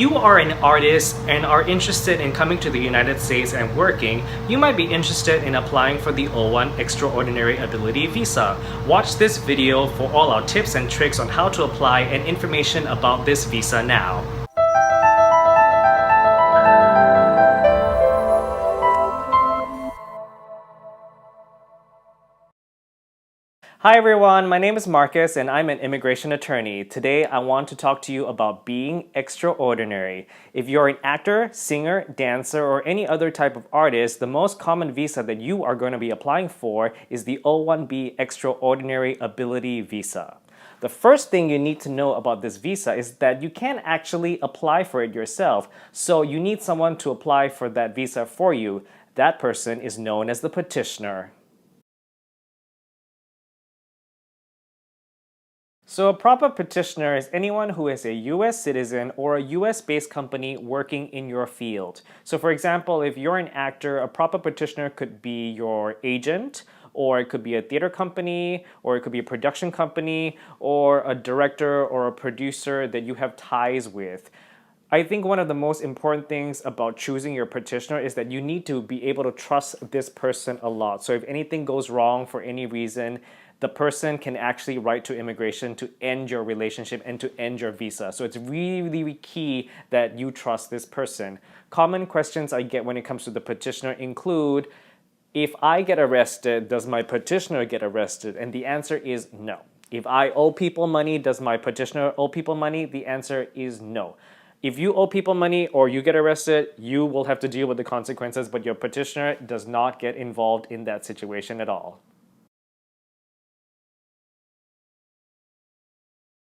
you are an artist and are interested in coming to the United States and working, you might be interested in applying for the O-1 Extraordinary Ability Visa. Watch this video for all our tips and tricks on how to apply and information about this visa now. Hi everyone, my name is Marcus and I'm an immigration attorney. Today I want to talk to you about being extraordinary. If you're an actor, singer, dancer, or any other type of artist, the most common visa that you are going to be applying for is the O-1B Extraordinary Ability Visa. The first thing you need to know about this visa is that you can't actually apply for it yourself, so you need someone to apply for that visa for you. That person is known as the petitioner. So a proper petitioner is anyone who is a US citizen or a US-based company working in your field. So for example, if you're an actor, a proper petitioner could be your agent, or it could be a theater company, or it could be a production company, or a director or a producer that you have ties with. I think one of the most important things about choosing your petitioner is that you need to be able to trust this person a lot. So if anything goes wrong for any reason, the person can actually write to immigration to end your relationship and to end your visa. So it's really, really key that you trust this person. Common questions I get when it comes to the petitioner include, if I get arrested, does my petitioner get arrested? And the answer is no. If I owe people money, does my petitioner owe people money? The answer is no. If you owe people money or you get arrested, you will have to deal with the consequences, but your petitioner does not get involved in that situation at all.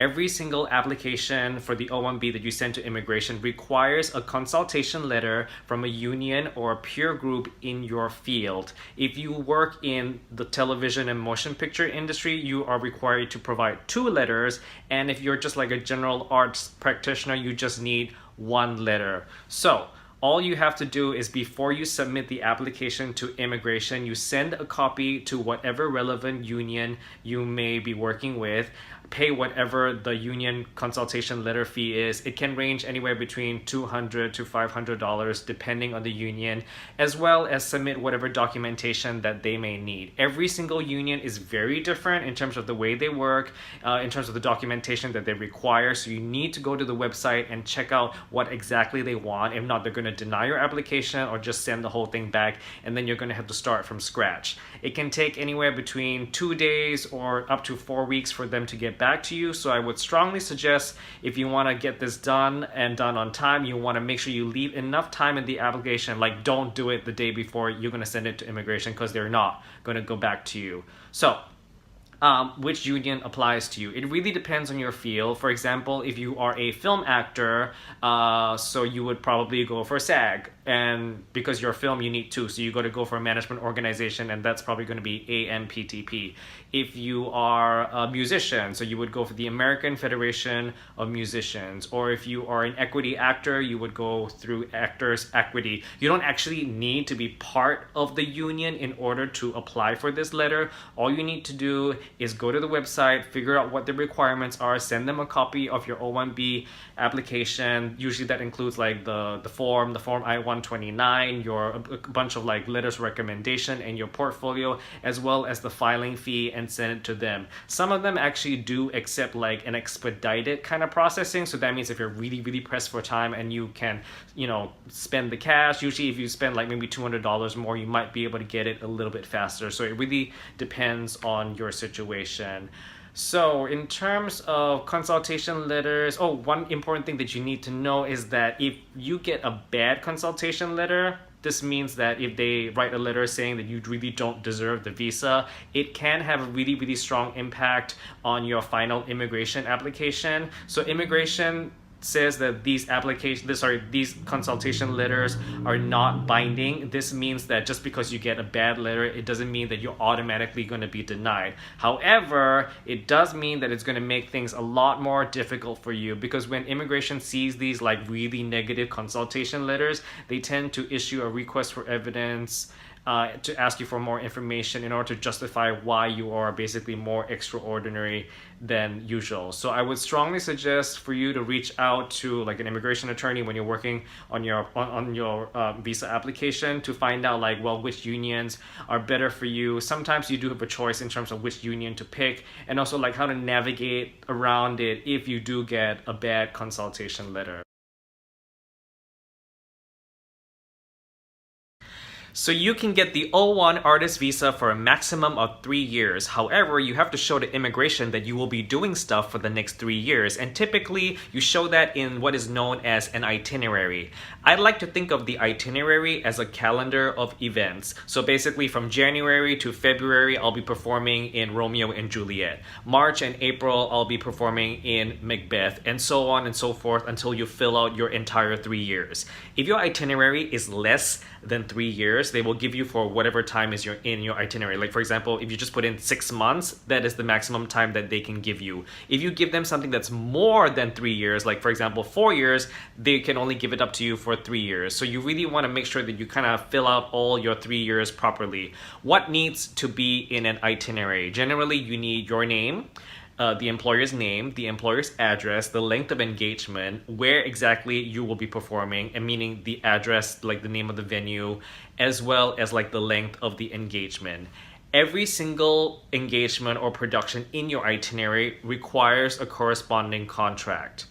Every single application for the O-1B that you send to immigration requires a consultation letter from a union or a peer group in your field. If you work in the television and motion picture industry, you are required to provide 2 letters, and if you're just like a general arts practitioner, you just need 1 letter. So all you have to do is before you submit the application to immigration, you send a copy to whatever relevant union you may be working with, pay whatever the union consultation letter fee is. It can range anywhere between $200 to $500 depending on the union, as well as submit whatever documentation that they may need. Every single union is very different in terms of the way they work, in terms of the documentation that they require, so you need to go to the website and check out what exactly they want. If not, they're going to deny your application or just send the whole thing back, and then you're going to have to start from scratch. It can take anywhere between 2 days or up to 4 weeks for them to get back to you, so I would strongly suggest, if you want to get this done and done on time, you want to make sure you leave enough time in the application. Like, don't do it the day before you're going to send it to immigration, because they're not going to go back to you. So which union applies to you? It really depends on your field. For example, if you are a film actor, so you would probably go for SAG, and because you're a film, you need 2, so you got to go for a management organization, and that's probably going to be AMPTP. If you are a musician, so you would go for the American Federation of Musicians, or if you are an equity actor, you would go through Actors Equity. You don't actually need to be part of the union in order to apply for this letter. All you need to do is go to the website, figure out what the requirements are, send them a copy of your O-1B application. Usually that includes like the form I-129, a bunch of like letters of recommendation, and your portfolio, as well as the filing fee, and send it to them. Some of them actually do accept like an expedited kind of processing, so that means if you're really, really pressed for time and you can, spend the cash, usually if you spend like maybe $200 more, you might be able to get it a little bit faster. So it really depends on your situation. So in terms of consultation letters, one important thing that you need to know is that if you get a bad consultation letter, this means that if they write a letter saying that you really don't deserve the visa, it can have a really, really strong impact on your final immigration application. So immigration says that these consultation letters are not binding. This means that just because you get a bad letter, it doesn't mean that you're automatically going to be denied. However, it does mean that it's going to make things a lot more difficult for you, because when immigration sees these like really negative consultation letters, they tend to issue a request for evidence to ask you for more information in order to justify why you are basically more extraordinary than usual. So I would strongly suggest for you to reach out to like an immigration attorney when you're working on your visa application to find out like, well, which unions are better for you. Sometimes you do have a choice in terms of which union to pick, and also like how to navigate around it if you do get a bad consultation letter. So you can get the O-1 artist visa for a maximum of 3 years. However, you have to show to immigration that you will be doing stuff for the next 3 years. And typically, you show that in what is known as an itinerary. I'd like to think of the itinerary as a calendar of events. So basically, from January to February, I'll be performing in Romeo and Juliet. March and April, I'll be performing in Macbeth, and so on and so forth until you fill out your entire 3 years. If your itinerary is less than 3 years, they will give you for whatever time is in your itinerary. Like for example, if you just put in 6 months, that is the maximum time that they can give you. If you give them something that's more than 3 years, like for example 4 years, they can only give it up to you for 3 years. So you really want to make sure that you kind of fill out all your 3 years properly. What needs to be in an itinerary? Generally, you need your name, the employer's name, the employer's address, the length of engagement, where exactly you will be performing, and meaning the address, like the name of the venue, as well as like the length of the engagement. Every single engagement or production in your itinerary requires a corresponding contract.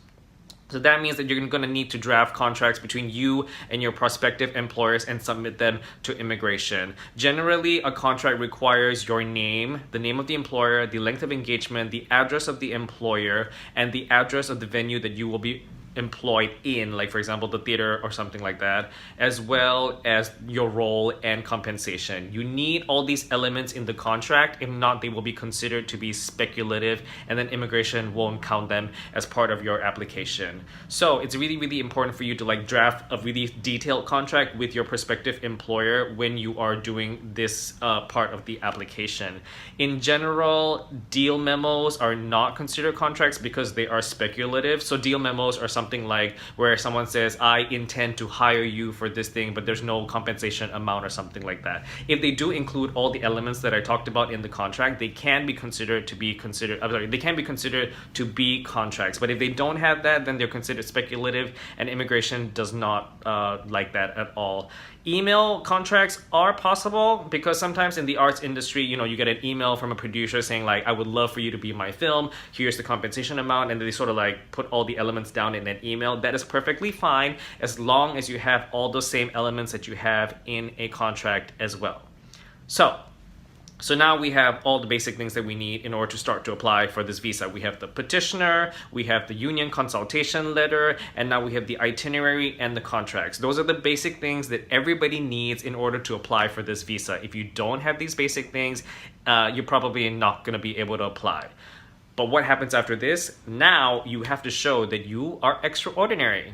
So that means that you're going to need to draft contracts between you and your prospective employers and submit them to immigration. Generally, a contract requires your name, the name of the employer, the length of engagement, the address of the employer, and the address of the venue that you will be employed in, like for example the theater or something like that, as well as your role and compensation. You need all these elements in the contract. If not, they will be considered to be speculative, and then immigration won't count them as part of your application. So it's really, really important for you to like draft a really detailed contract with your prospective employer when you are doing this part of the application. In general, deal memos are not considered contracts because they are speculative. So deal memos are something like where someone says, I intend to hire you for this thing, but there's no compensation amount or something like that. If they do include all the elements that I talked about in the contract, they can be considered to be contracts. But if they don't have that, then they're considered speculative, and immigration does not like that at all. Email contracts are possible because sometimes in the arts industry, you get an email from a producer saying like, I would love for you to be in my film. Here's the compensation amount. And they sort of like put all the elements down in an email. That is perfectly fine as long as you have all those same elements that you have in a contract as well. So now we have all the basic things that we need in order to start to apply for this visa. We have the petitioner, we have the union consultation letter, and now we have the itinerary and the contracts. Those are the basic things that everybody needs in order to apply for this visa. If you don't have these basic things, you're probably not going to be able to apply. But what happens after this? Now you have to show that you are extraordinary.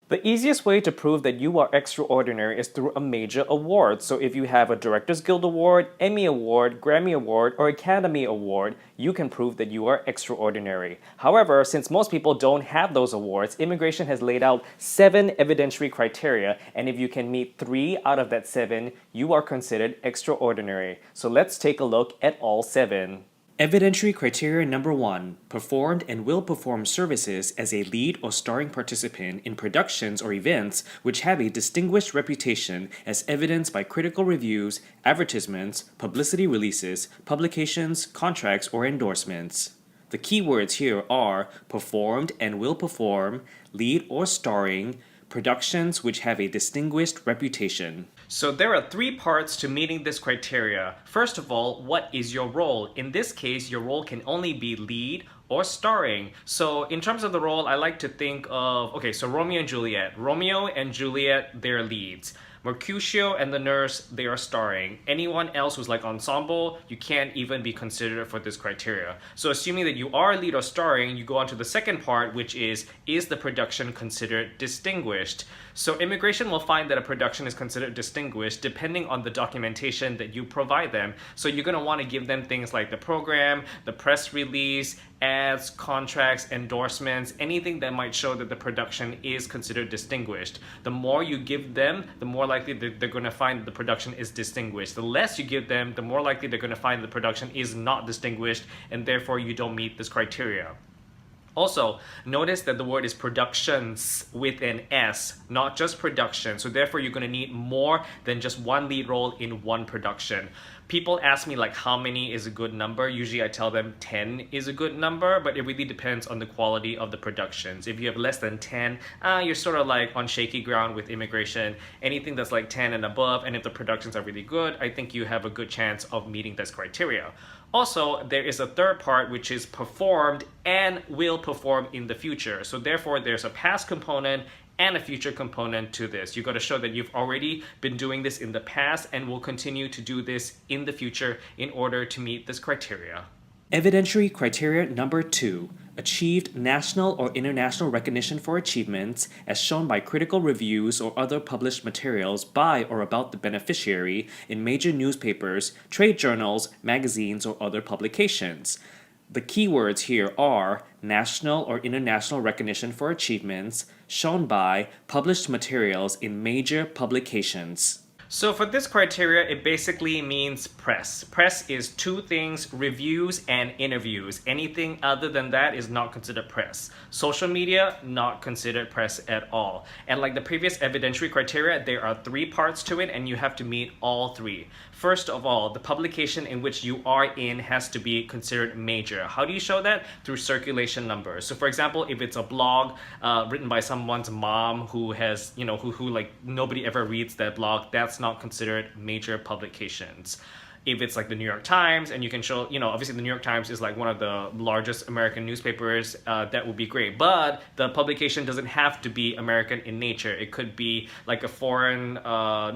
The easiest way to prove that you are extraordinary is through a major award. So if you have a Directors Guild Award, Emmy Award, Grammy Award, or Academy Award, you can prove that you are extraordinary. However, since most people don't have those awards, immigration has laid out 7 evidentiary criteria, and if you can meet 3 out of that 7, you are considered extraordinary. So let's take a look at all 7. Evidentiary criteria number 1, performed and will perform services as a lead or starring participant in productions or events which have a distinguished reputation as evidenced by critical reviews, advertisements, publicity releases, publications, contracts, or endorsements. The key words here are performed and will perform, lead or starring, productions which have a distinguished reputation. So there are 3 parts to meeting this criteria. First of all, what is your role? In this case, your role can only be lead or starring. So in terms of the role, I like to think of, so Romeo and Juliet. Romeo and Juliet, they're leads. Mercutio and the nurse, they are starring. Anyone else who's like ensemble, you can't even be considered for this criteria. So assuming that you are lead or starring, you go on to the second part, which is the production considered distinguished? So immigration will find that a production is considered distinguished depending on the documentation that you provide them. So you're going to want to give them things like the program, the press release, ads, contracts, endorsements, anything that might show that the production is considered distinguished. The more you give them, the more likely they're going to find that the production is distinguished. The less you give them, the more likely they're going to find the production is not distinguished, and therefore you don't meet this criteria. Also, notice that the word is productions with an S, not just production. So therefore, you're going to need more than just one lead role in one production. People ask me like how many is a good number. Usually I tell them 10 is a good number, but it really depends on the quality of the productions. If you have less than 10, you're sort of like on shaky ground with immigration. Anything that's like 10 and above, and if the productions are really good, I think you have a good chance of meeting this criteria. Also, there is a third part which is performed and will perform in the future. So therefore, there's a past component and a future component to this. You've got to show that you've already been doing this in the past and will continue to do this in the future in order to meet this criteria. Evidentiary criteria number 2. Achieved national or international recognition for achievements as shown by critical reviews or other published materials by or about the beneficiary in major newspapers, trade journals, magazines, or other publications. The keywords here are national or international recognition for achievements shown by published materials in major publications. So for this criteria, it basically means press. Press is two things, reviews and interviews. Anything other than that is not considered press. Social media, not considered press at all. And like the previous evidentiary criteria, there are 3 parts to it and you have to meet all 3. First of all, the publication in which you are in has to be considered major. How do you show that? Through circulation numbers. So for example, if it's a blog written by someone's mom who has, who like nobody ever reads that blog, that's not considered major publications. If it's like the New York Times and you can show, obviously the New York Times is like one of the largest American newspapers, that would be great. But the publication doesn't have to be American in nature. It could be like a foreign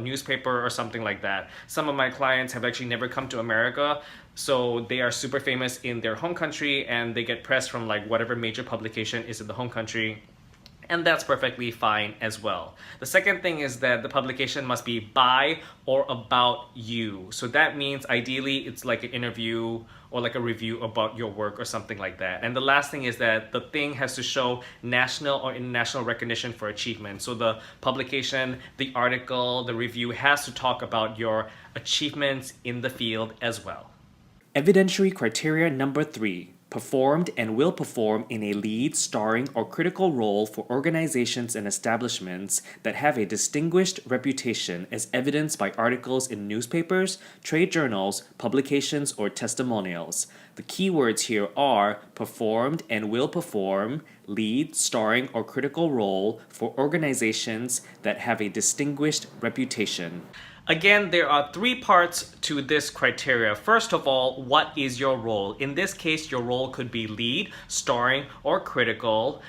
newspaper or something like that. Some of my clients have actually never come to America, so they are super famous in their home country and they get press from like whatever major publication is in the home country. And that's perfectly fine as well. The second thing is that the publication must be by or about you. So that means ideally it's like an interview or like a review about your work or something like that. And the last thing is that the thing has to show national or international recognition for achievement. So the publication, the article, the review has to talk about your achievements in the field as well. Evidentiary criteria number 3. Performed and will perform in a lead, starring, or critical role for organizations and establishments that have a distinguished reputation as evidenced by articles in newspapers, trade journals, publications, or testimonials. The keywords here are performed and will perform, lead, starring, or critical role for organizations that have a distinguished reputation. Again, there are 3 parts to this criteria. First of all, what is your role? In this case, your role could be lead, starring, or critical.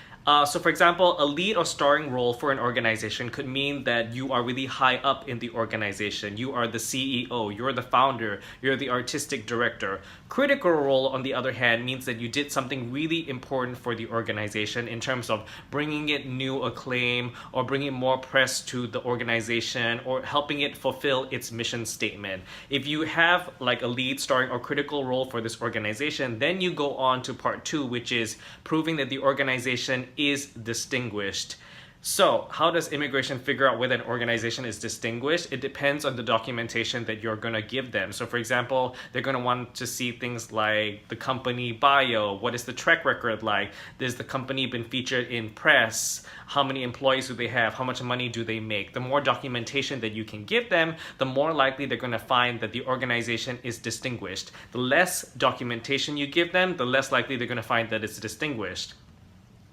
So for example, a lead or starring role for an organization could mean that you are really high up in the organization. You are the CEO, you're the founder, you're the artistic director. Critical role, on the other hand, means that you did something really important for the organization in terms of bringing it new acclaim or bringing more press to the organization or helping it fulfill its mission statement. If you have like a lead, starring, or critical role for this organization, then you go on to part 2, which is proving that the organization is distinguished. So how does immigration figure out whether an organization is distinguished? It depends on the documentation that you're going to give them. So for example, they're going to want to see things like the company bio. What is the track record like? Has the company been featured in press? How many employees do they have? How much money do they make? The more documentation that you can give them, the more likely they're going to find that the organization is distinguished. The less documentation you give them, the less likely they're going to find that it's distinguished.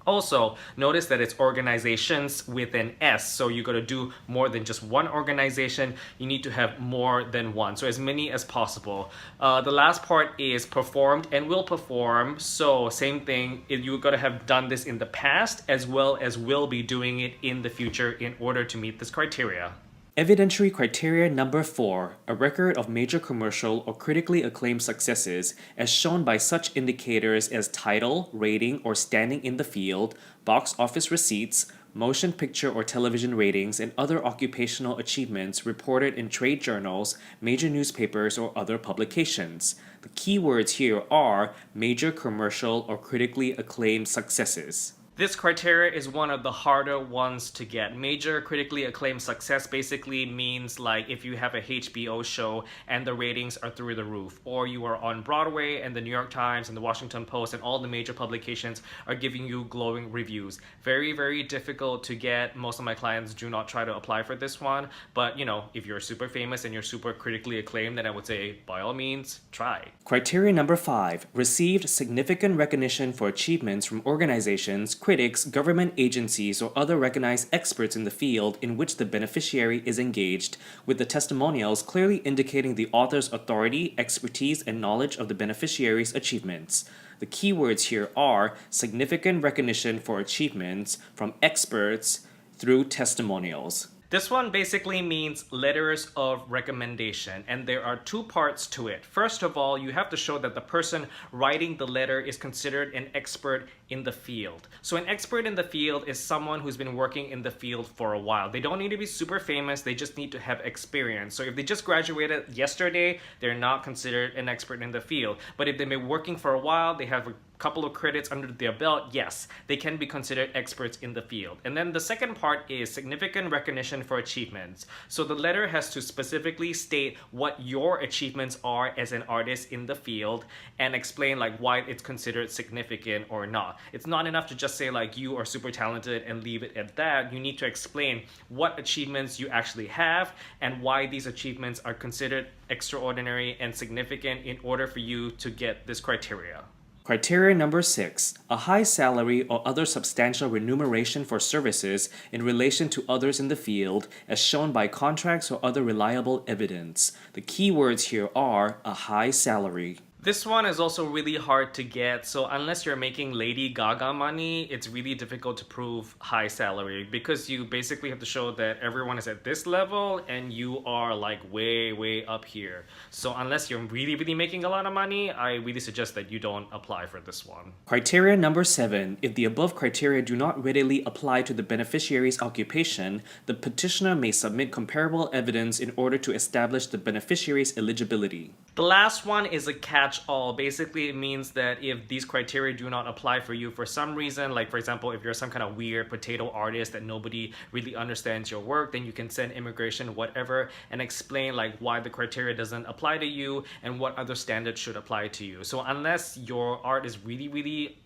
Also, notice that it's organizations with an S, so you got to do more than just one organization. You need to have more than one, so as many as possible. The last part is performed and will perform, so same thing, you got to have done this in the past as well as will be doing it in the future in order to meet this criteria. Evidentiary criteria number 4, a record of major commercial or critically acclaimed successes as shown by such indicators as title, rating, or standing in the field, box office receipts, motion picture or television ratings, and other occupational achievements reported in trade journals, major newspapers, or other publications. The keywords here are major commercial or critically acclaimed successes. This criteria is one of the harder ones to get. Major critically acclaimed success basically means like if you have a HBO show and the ratings are through the roof, or you are on Broadway and the New York Times and the Washington Post and all the major publications are giving you glowing reviews. Very, very difficult to get. Most of my clients do not try to apply for this one, but you know, if you're super famous and you're super critically acclaimed, then I would say by all means, try. Criteria number 5, received significant recognition for achievements from organizations, critics, government agencies, or other recognized experts in the field in which the beneficiary is engaged, with the testimonials clearly indicating the author's authority, expertise, and knowledge of the beneficiary's achievements. The keywords here are significant recognition for achievements from experts through testimonials. This one basically means letters of recommendation, and there are two parts to it. First of all, you have to show that the person writing the letter is considered an expert in the field. So an expert in the field is someone who's been working in the field for a while. They don't need to be super famous, they just need to have experience. So if they just graduated yesterday, they're not considered an expert in the field. But if they've been working for a while, they have a couple of credits under their belt, yes, they can be considered experts in the field. And then the second part is significant recognition for achievements. So the letter has to specifically state what your achievements are as an artist in the field and explain like why it's considered significant or not. It's not enough to just say like you are super talented and leave it at that. You need to explain what achievements you actually have and why these achievements are considered extraordinary and significant in order for you to get this criteria. Criteria number 6, a high salary or other substantial remuneration for services in relation to others in the field as shown by contracts or other reliable evidence. The keywords here are a high salary. This one is also really hard to get, so unless you're making Lady Gaga money, it's really difficult to prove high salary because you basically have to show that everyone is at this level and you are like way up here. So unless you're really making a lot of money, I really suggest that you don't apply for this one. Criteria number 7, if the above criteria do not readily apply to the beneficiary's occupation, the petitioner may submit comparable evidence in order to establish the beneficiary's eligibility. The last one is a catch-all. Basically, it means that if these criteria do not apply for you for some reason, like for example, if you're some kind of weird potato artist that nobody really understands your work, then you can send immigration, whatever, and explain like why the criteria doesn't apply to you and what other standards should apply to you. So unless your art is really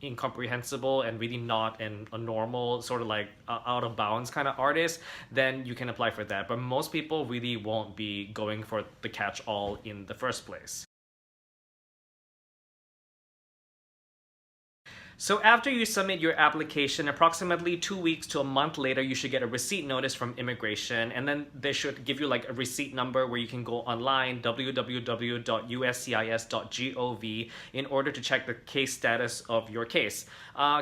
incomprehensible and really not a normal sort of like out of bounds kind of artist, then you can apply for that. But most people really won't be going for the catch-all in the first place. So after you submit your application, approximately 2 weeks to a month later, you should get a receipt notice from immigration, and then they should give you like a receipt number where you can go online, www.uscis.gov, in order to check the case status of your case.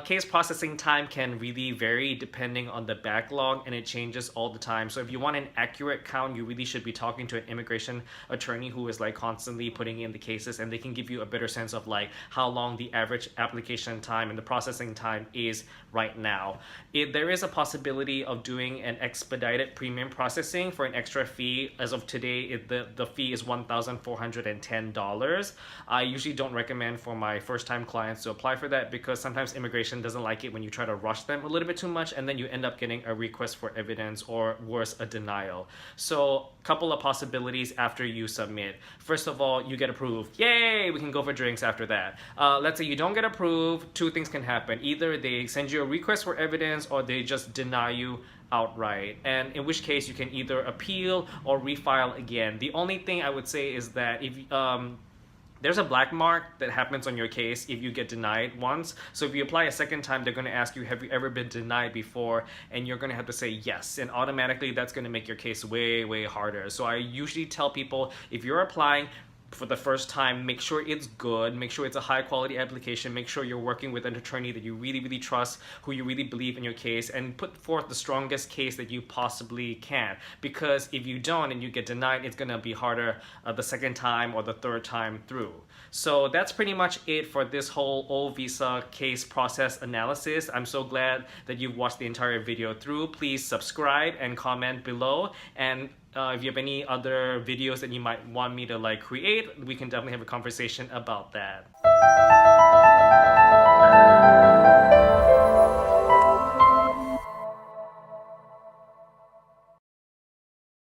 Case processing time can really vary depending on the backlog, and it changes all the time. So if you want an accurate count, you really should be talking to an immigration attorney who is like constantly putting in the cases, and they can give you a better sense of like how long the average application time and the processing time is right now. There is a possibility of doing an expedited premium processing for an extra fee. As of today, the fee is $1,410. I usually don't recommend for my first-time clients to apply for that because sometimes immigration doesn't like it when you try to rush them a little bit too much, and then you end up getting a request for evidence or worse, a denial. So a couple of possibilities after you submit. First of all, you get approved. Yay! We can go for drinks after that. Let's say you don't get approved, two things can happen. Either they send you a request for evidence or they just deny you outright, and in which case you can either appeal or refile again. The only thing I would say is that if there's a black mark that happens on your case if you get denied once. So if you apply a second time, they're going to ask you, have you ever been denied before? And you're going to have to say yes, and automatically that's going to make your case way harder. So I usually tell people, if you're applying for the first time, make sure it's good, make sure it's a high quality application, make sure you're working with an attorney that you really trust, who you really believe in your case, and put forth the strongest case that you possibly can. Because if you don't and you get denied, it's gonna be harder the second time or the third time through. So that's pretty much it for this whole O visa case process analysis. I'm so glad that you've watched the entire video through. Please subscribe and comment below, and If you have any other videos that you might want me to like create, we can definitely have a conversation about that.